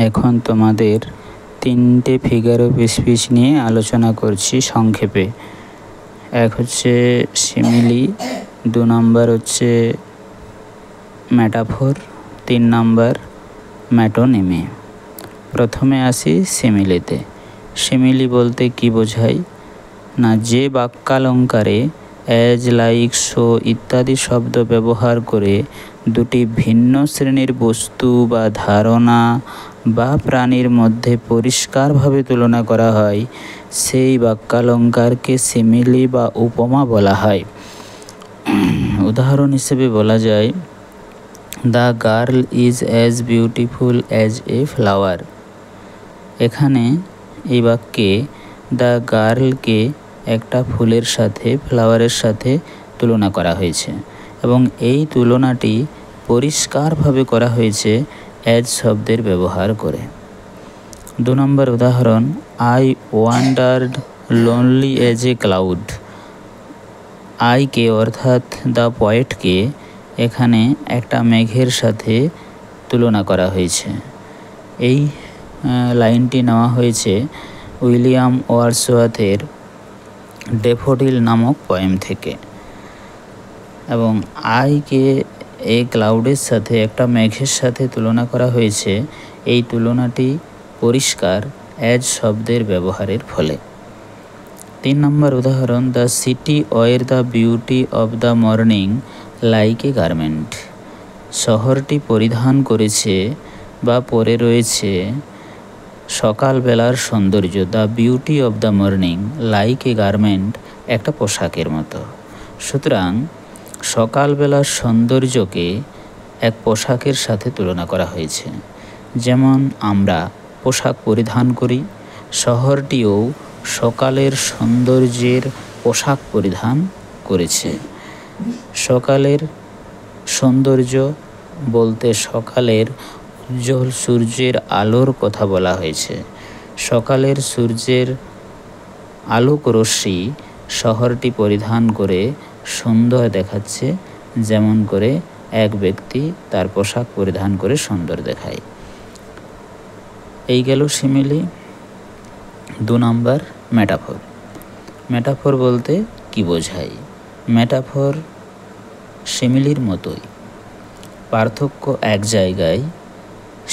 এখন তোমাদের তিনটে ফিগার অফ স্পিচ নিয়ে আলোচনা করছি সংক্ষেপে। এক হচ্ছে সিমিলি, 2 নম্বর হচ্ছে ম্যাটাফোর, 3 নম্বর ম্যাটোনিমি। প্রথমে আসি সিমিলিতে। সিমিলি বলতে কি বোঝায় না, যে বাক্যালঙ্কারে অ্যাজ, লাইক, সো ইত্যাদি শব্দ ব্যবহার করে দুটি ভিন্ন শ্রেণীর বস্তু বা ধারণা বা প্রাণীর মধ্যে পরিষ্কারভাবে তুলনা করা হয়, সেই বাক্যালঙ্কারকে সিমিলি বা উপমা বলা হয়। উদাহরণ হিসেবে বলা যায়, the girl is as beautiful as a flower. এখানে এই বাক্যে দ্য গার্লকে একটা ফুলের সাথে, ফ্লাওয়ারের সাথে তুলনা করা হয়েছে এবং এই তুলনাটি পরিষ্কারভাবে করা হয়েছে অ্যাজ শব্দের ব্যবহার করে। 2 নম্বর উদাহরণ, I wandered lonely as a cloud. আইকে অর্থাৎ দ্য পয়েটকে এখানে একটা মেঘের সাথে তুলনা করা হয়েছে। এই লাইনটি নেওয়া হয়েছে উইলিয়াম ওয়ার্ডসওয়ার্থের ড্যাফোডিল নামক পোয়েম থেকে। এবং আইকে এই ক্লাউডের সাথে, একটা মেঘের সাথে তুলনা করা হয়েছে। এই তুলনাটি পরিষ্কার অ্যাজ শব্দের ব্যবহারের ফলে। 3 নম্বর উদাহরণ, the city wear the beauty of the morning like a garment. শহরটি পরিধান করেছে বা পরে রয়েছে সকালবেলার সৌন্দর্য, the beauty of the morning like a garment, একটা পোশাকের মতো। সুতরাং সকালবেলার সৌন্দর্যকে এক পোশাকের সাথে তুলনা করা হয়েছে। যেমন আমরা পোশাক পরিধান করি, শহরটিও সকালের সৌন্দর্যের পোশাক পরিধান করেছে। সকালের সৌন্দর্য বলতে সকালের উজ্জ্বল সূর্যের আলোর কথা বলা হয়েছে। সকালের সূর্যের আলোক রশ্মি শহরটি পরিধান করে সুন্দর দেখাচ্ছে, যেমন করে এক ব্যক্তি তার পোশাক পরিধান করে সুন্দর দেখায়। এই গেল সিমিলি। 2 নম্বর ম্যাটাফোর। ম্যাটাফোর বলতে কি বোঝায়? ম্যাটাফোর সিমিলির মতোই, পার্থক্য এক জায়গায়।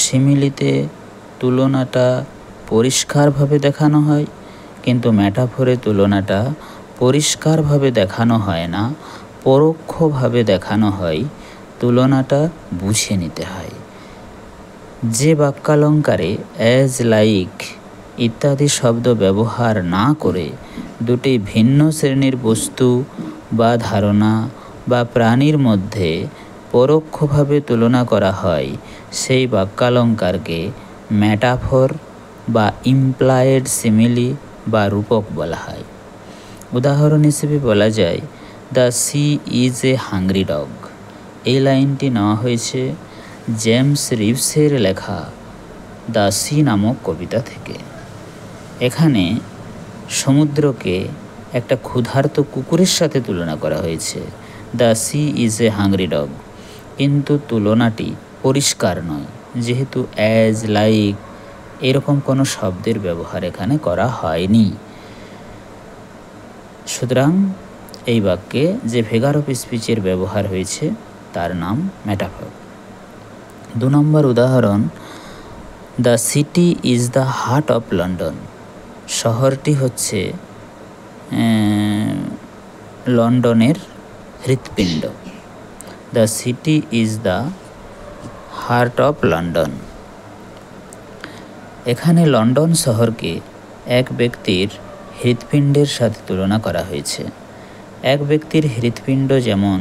সিমিলিতে তুলনাটা পরিষ্কারভাবে দেখানো হয়, কিন্তু ম্যাটাফোরে তুলনাটা পরিষ্কারভাবে দেখানো হয় না, পরোক্ষভাবে দেখানো হয়। তুলনাটা বুঝে নিতে হয়। যে বাক্যালঙ্কারে অ্যাজ, লাইক ইত্যাদি শব্দ ব্যবহার না করে দুটি ভিন্ন শ্রেণীর বস্তু বা ধারণা বা প্রাণীর মধ্যে পরোক্ষভাবে তুলনা করা হয়, সেই বাক্যালঙ্কারকে ম্যাটাফোর বা ইমপ্লায়েড সিমিলি বা রূপক বলা হয়। উদাহরণ হিসেবে বলা যায়, the sea is a hungry dog. এই লাইনটি নেওয়া হয়েছে জেমস রিভসের লেখা দ্য সি নামক কবিতা থেকে। এখানে সমুদ্রকে একটা ক্ষুধার্ত কুকুরের সাথে তুলনা করা হয়েছে, the sea is a hungry dog, কিন্তু তুলনাটি পরিষ্কার নয়, যেহেতু অ্যাজ, লাইক এরকম কোনো শব্দের ব্যবহার এখানে করা হয়নি। সুতরাং এই বাক্যে যে ফিগার অফ স্পিচের ব্যবহার হয়েছে তার নাম ম্যাটাফোর। 2 নম্বর উদাহরণ, the city is the heart of London. শহরটি হচ্ছে লন্ডনের হৃৎপিণ্ড। The city is the heart of London. এখানে লন্ডন শহরকে এক ব্যক্তির হৃৎপিণ্ডের সাথে তুলনা করা হয়েছে। এক ব্যক্তির হৃৎপিণ্ড যেমন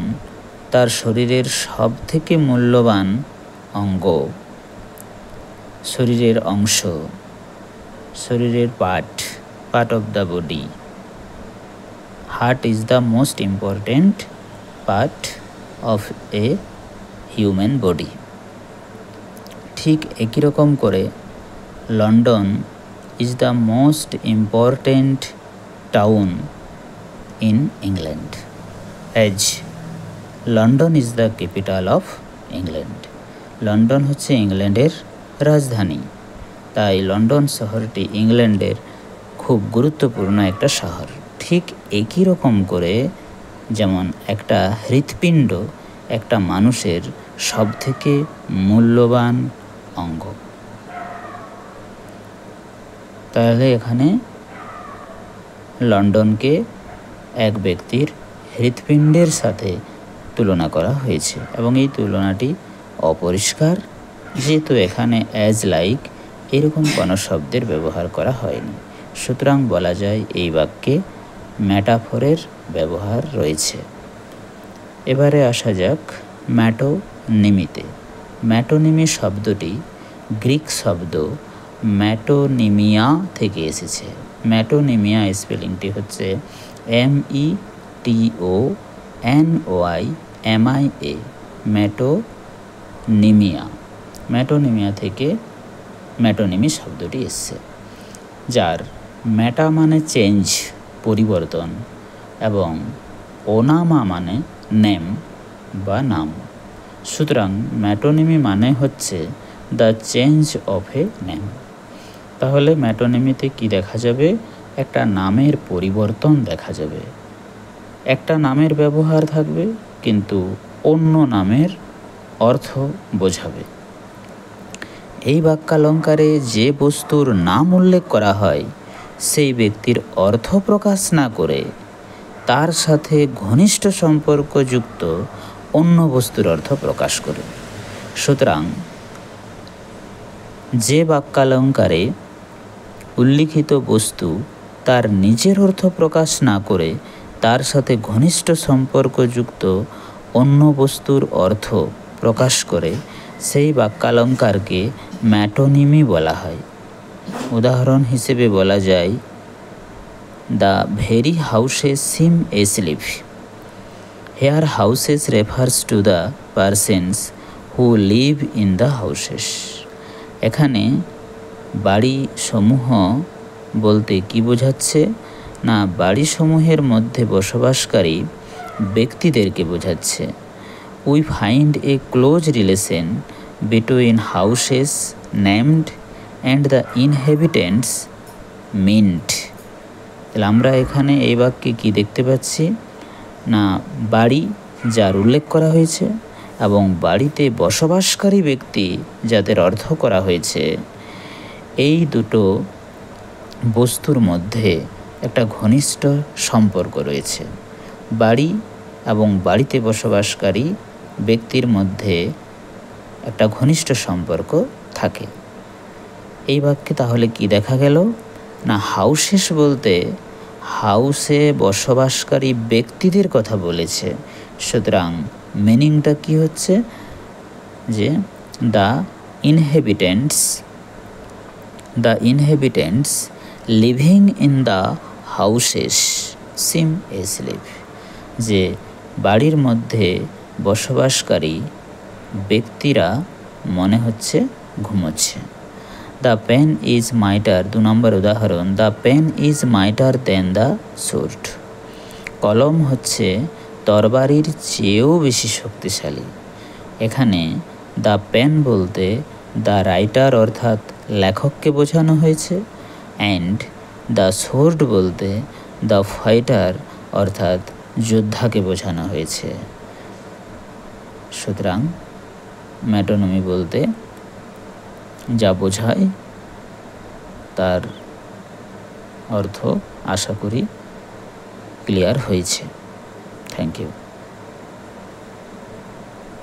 তার শরীরের সবথেকে মূল্যবান অঙ্গ, শরীরের অংশ, শরীরের part of the body. Heart is the most important part of a human body. ঠিক একই রকম করে London is the most important town in England, as London is the capital of England. London হচ্ছে ইংল্যান্ডের রাজধানী, তাই লন্ডন শহরটি ইংল্যান্ডের খুব গুরুত্বপূর্ণ একটা শহর। ঠিক একই রকম করে যেমন একটা হৃৎপিণ্ড একটা মানুষের সবথেকে মূল্যবান অঙ্গ। তাহলে এখানে লন্ডনকে এক ব্যক্তির হৃৎপিণ্ডের সাথে তুলনা করা হয়েছে এবং এই তুলনাটি অপরিষ্কার, যেহেতু এখানে অ্যাজ লাইক এরকম কোনো শব্দের ব্যবহার করা হয়নি। সুতরাং বলা যায় এই বাক্যে ম্যাটাফরের ব্যবহার রয়েছে। এবারে আসা যাক ম্যাটোনিমিতে। ম্যাটোনিমি শব্দটি গ্রিক শব্দ ম্যাটোনিমিয়া থেকে এসেছে। ম্যাটোনিমিয়া স্পেলিংটি হচ্ছে METONYMIA, ম্যাটোনিমিয়া। ম্যাটোনিমিয়া থেকে ম্যাটোনিমি শব্দটি এসছে, যার ম্যাটা মানে চেঞ্জ, পরিবর্তন, এবং ওনামা মানে নেম বা নাম। সুতরাং ম্যাটোনিমি মানে হচ্ছে the change of a name. তাহলে ম্যাটোনিমিতে কি দেখা যাবে? একটা নামের পরিবর্তন দেখা যাবে। একটা নামের ব্যবহার থাকবে কিন্তু অন্য নামের অর্থ বোঝাবে। এই বাক্যালঙ্কারে যে বস্তুর নাম উল্লেখ করা হয় সেই ব্যক্তির অর্থ প্রকাশ না করে তার সাথে ঘনিষ্ঠ সম্পর্কযুক্ত অন্য বস্তুর অর্থ প্রকাশ করে। সুতরাং যে বাক্যালঙ্কারে উল্লিখিত বস্তু তার নিজের অর্থ প্রকাশ না করে তার সাথে ঘনিষ্ঠ সম্পর্কযুক্ত অন্য বস্তুর অর্থ প্রকাশ করে সেই বাক্যালঙ্কারকে ম্যাটোনিমি বলা হয়। উদাহরণ হিসেবে বলা যায়, the very houses seem asleep. Here houses refers to the persons who live in the houses. এখানে বাড়ি সমূহ বলতে কি বোঝাচ্ছে না, বাড়িসমূহের মধ্যে বসবাসকারী ব্যক্তিদেরকে বোঝাচ্ছে। We find a close relation between houses named and the ইনহেবিটেন্টস mint. তাহলে আমরা এখানে এই বাক্যে কি দেখতে পাচ্ছি না, বাড়ি যার উল্লেখ করা হয়েছে এবং বাড়িতে বসবাসকারী ব্যক্তি যাদের অর্থ করা হয়েছে, এই দুটো বস্তুর মধ্যে একটা ঘনিষ্ঠ সম্পর্ক রয়েছে। বাড়ি এবং বাড়িতে বসবাসকারী ব্যক্তির মধ্যে একটা ঘনিষ্ঠ সম্পর্ক থাকে। এই বাক্যে তাহলে কি দেখা গেল না, হাউসেস বলতে হাউসে বসবাসকারী ব্যক্তিদের কথা বলেছে। সুতরাং মিনিংটা কি হচ্ছে যে the inhabitants living in the houses seem asleep, যে বাড়ির মধ্যে বসবাসকারী ব্যক্তিরা মনে হচ্ছে ঘুমোচ্ছে। দ্য পেন ইজ মাইটার, 2 নম্বর উদাহরণ, the pen is mightier than the sword. কলম হচ্ছে তরবারির চেয়েও বেশি শক্তিশালী। এখানে দ্য পেন বলতে দ্য রাইটার অর্থাৎ লেখককে বোঝানো হয়েছে, অ্যান্ড দ্য সোর্ড বলতে দ্য ফাইটার অর্থাৎ যোদ্ধাকে বোঝানো হয়েছে। সুতরাং ম্যাটোনিমি বলতে যা বোঝায় তার অর্থ আশা করি ক্লিয়ার হয়েছে। Thank you.